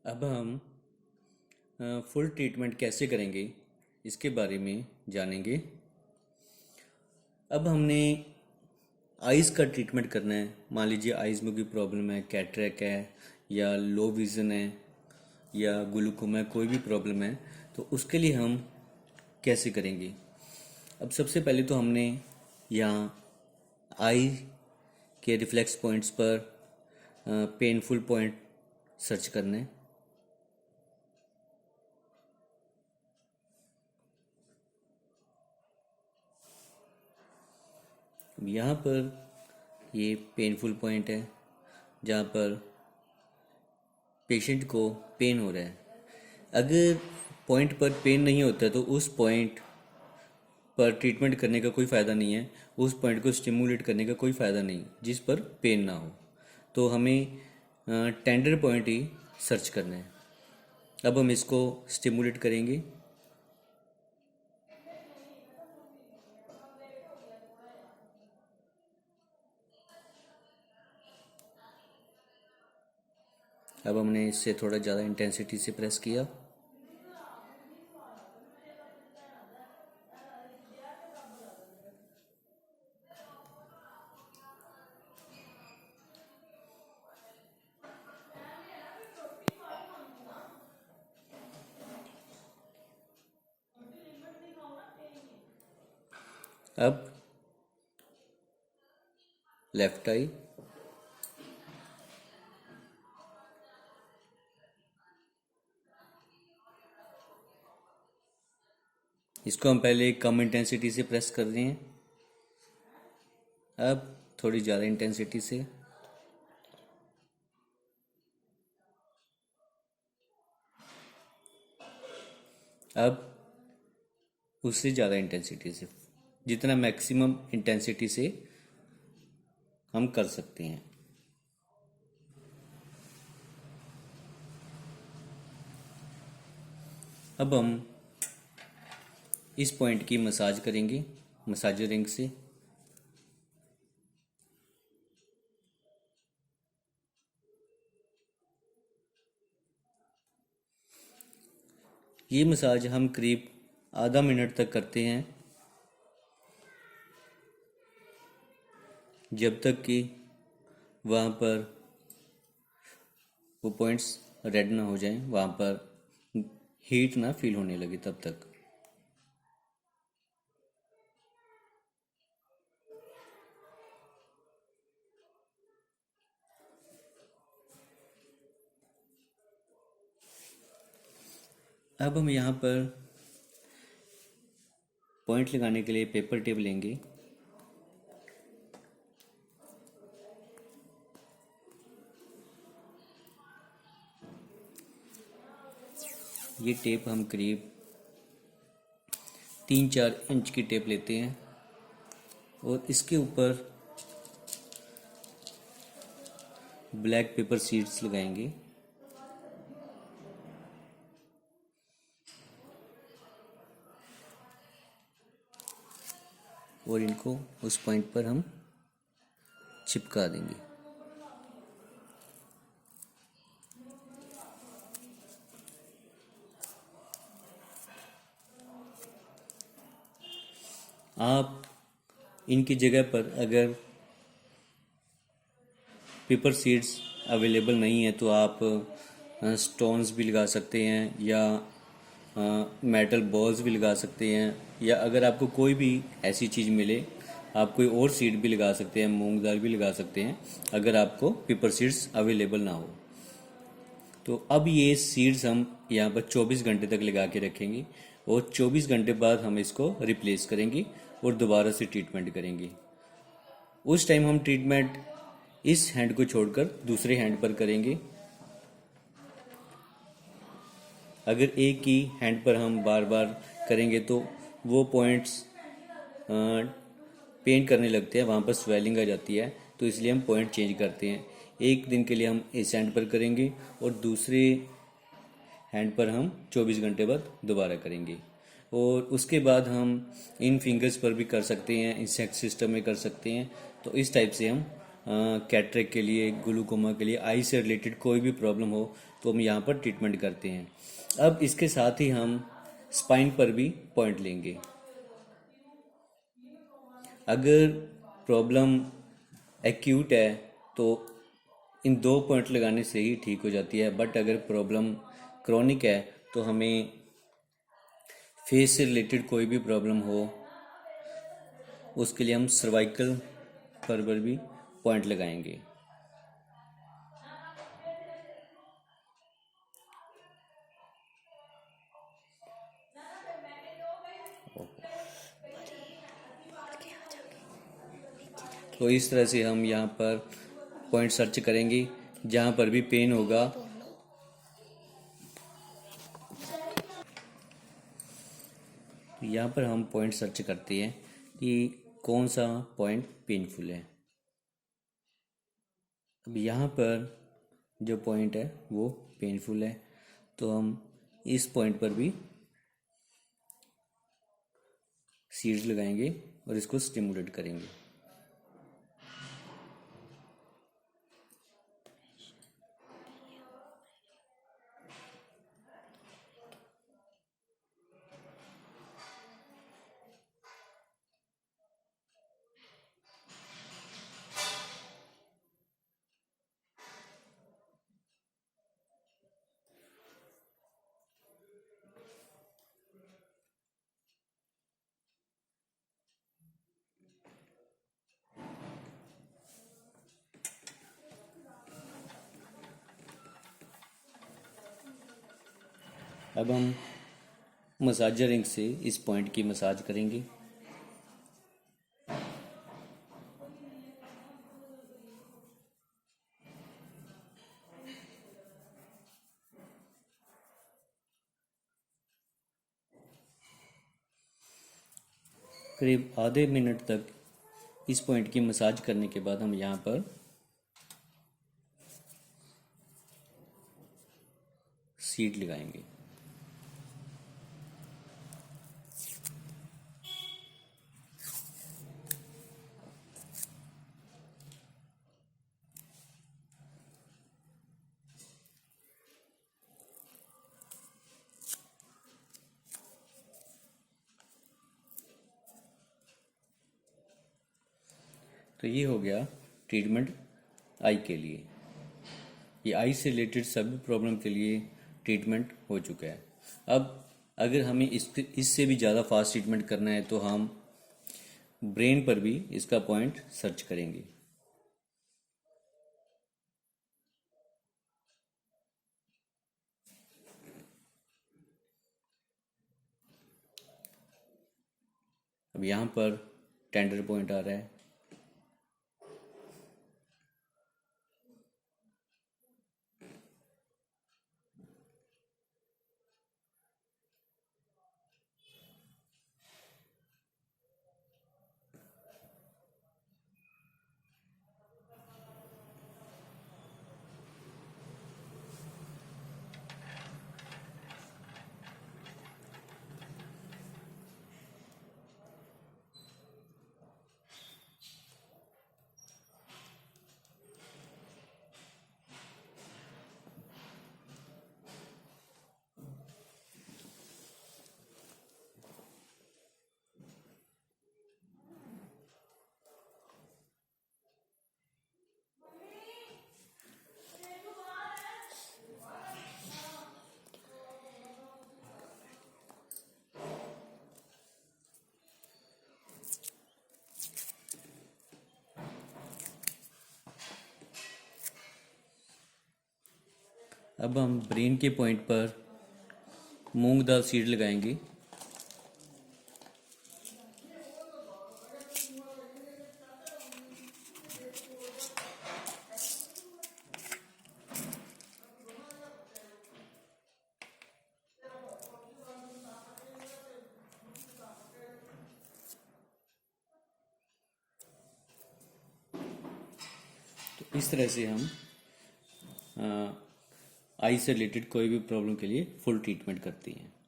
अब हम full treatment कैसे करेंगे इसके बारे में जानेंगे। अब हमने आइज़ का ट्रीटमेंट करना है। मान लीजिए आइज़ में कोई प्रॉब्लम है, कैटरेक है या लो विज़न है या ग्लूकोमा है, कोई भी प्रॉब्लम है तो उसके लिए हम कैसे करेंगे। अब सबसे पहले तो हमने यहाँ आई के रिफ्लेक्स पॉइंट्स पर पेनफुल पॉइंट सर्च करना है। यहाँ पर ये पेनफुल पॉइंट है जहाँ पर पेशेंट को पेन हो रहा है। अगर पॉइंट पर पेन नहीं होता तो उस पॉइंट पर ट्रीटमेंट करने का कोई फ़ायदा नहीं है, उस पॉइंट को स्टिमुलेट करने का कोई फ़ायदा नहीं जिस पर पेन ना हो। तो हमें टेंडर पॉइंट ही सर्च करना है। अब हम इसको स्टिमुलेट करेंगे। अब हमने इससे थोड़ा ज़्यादा इंटेंसिटी से प्रेस किया। अब लेफ्ट आई, इसको हम पहले कम इंटेंसिटी से प्रेस कर रहे हैं, अब थोड़ी ज़्यादा इंटेंसिटी से। अब उससे ज़्यादा इंटेंसिटी से, जितना मैक्सिमम इंटेंसिटी से हम कर सकते हैं। अब हम इस पॉइंट की मसाज करेंगे मसाजर रिंग से। ये मसाज हम करीब आधा मिनट तक करते हैं, जब तक कि वहाँ पर वो पॉइंट्स रेड ना हो जाएं, वहाँ पर हीट ना फील होने लगे तब तक। अब हम यहाँ पर पॉइंट लगाने के लिए पेपर टेप लेंगे। ये टेप हम करीब 3-4 इंच की टेप लेते हैं और इसके ऊपर ब्लैक पेपर सीड्स लगाएंगे। और इनको उस पॉइंट पर हम चिपका देंगे। आप इनकी जगह पर अगर पेपर सीड्स अवेलेबल नहीं है तो आप स्टोन्स भी लगा सकते हैं या मेटल बॉल्स भी लगा सकते हैं, या अगर आपको कोई भी ऐसी चीज़ मिले आप कोई और सीड भी लगा सकते हैं, मूंग दाल भी लगा सकते हैं अगर आपको पेपर सीड्स अवेलेबल ना हो। तो अब ये सीड्स हम यहाँ पर 24 घंटे तक लगा के रखेंगे और 24 घंटे बाद हम इसको रिप्लेस करेंगे और दोबारा से ट्रीटमेंट करेंगे। उस टाइम हम ट्रीटमेंट इस हैंड को छोड़कर दूसरे हैंड पर करेंगे। अगर एक ही हैंड पर हम बार बार करेंगे तो वो पॉइंट्स पेन करने लगते हैं, वहाँ पर स्वेलिंग आ जाती है, तो इसलिए हम पॉइंट चेंज करते हैं। एक दिन के लिए हम इस हैंड पर करेंगे और दूसरे हैंड पर हम 24 घंटे बाद दोबारा करेंगे। और उसके बाद हम इन फिंगर्स पर भी कर सकते हैं, इंसेक्ट सिस्टम में कर सकते हैं। तो इस टाइप से हम कैटरेक के लिए, ग्लूकोमा के लिए, आई से रिलेटेड कोई भी प्रॉब्लम हो तो हम यहाँ पर ट्रीटमेंट करते हैं। अब इसके साथ ही हम स्पाइन पर भी पॉइंट लेंगे। अगर प्रॉब्लम एक्यूट है तो इन 2 पॉइंट लगाने से ही ठीक हो जाती है, बट अगर प्रॉब्लम क्रॉनिक है तो हमें फेस से रिलेटेड कोई भी प्रॉब्लम हो उसके लिए हम सर्वाइकल पर भी पॉइंट लगाएंगे। तो इस तरह से हम यहाँ पर पॉइंट सर्च करेंगे, जहाँ पर भी पेन होगा यहाँ पर हम पॉइंट सर्च करते हैं कि कौन सा पॉइंट पेनफुल है। अब यहाँ पर जो पॉइंट है वो पेनफुल है, तो हम इस पॉइंट पर भी सीड्स लगाएंगे और इसको स्टिमुलेट करेंगे। अब हम मसाजर रिंग से इस पॉइंट की मसाज करेंगे। करीब आधे मिनट तक इस पॉइंट की मसाज करने के बाद हम यहाँ पर सीड लगाएंगे। तो ये हो गया ट्रीटमेंट आई के लिए। ये आई से रिलेटेड सभी प्रॉब्लम के लिए ट्रीटमेंट हो चुका है। अब अगर हमें इससे भी ज़्यादा फास्ट ट्रीटमेंट करना है तो हम ब्रेन पर भी इसका पॉइंट सर्च करेंगे। अब यहाँ पर टेंडर पॉइंट आ रहा है। अब हम ब्रेन के पॉइंट पर मूंग दाल सीड लगाएंगे। तो इस तरह से हम आई से रिलेटेड कोई भी प्रॉब्लम के लिए फुल ट्रीटमेंट करते हैं।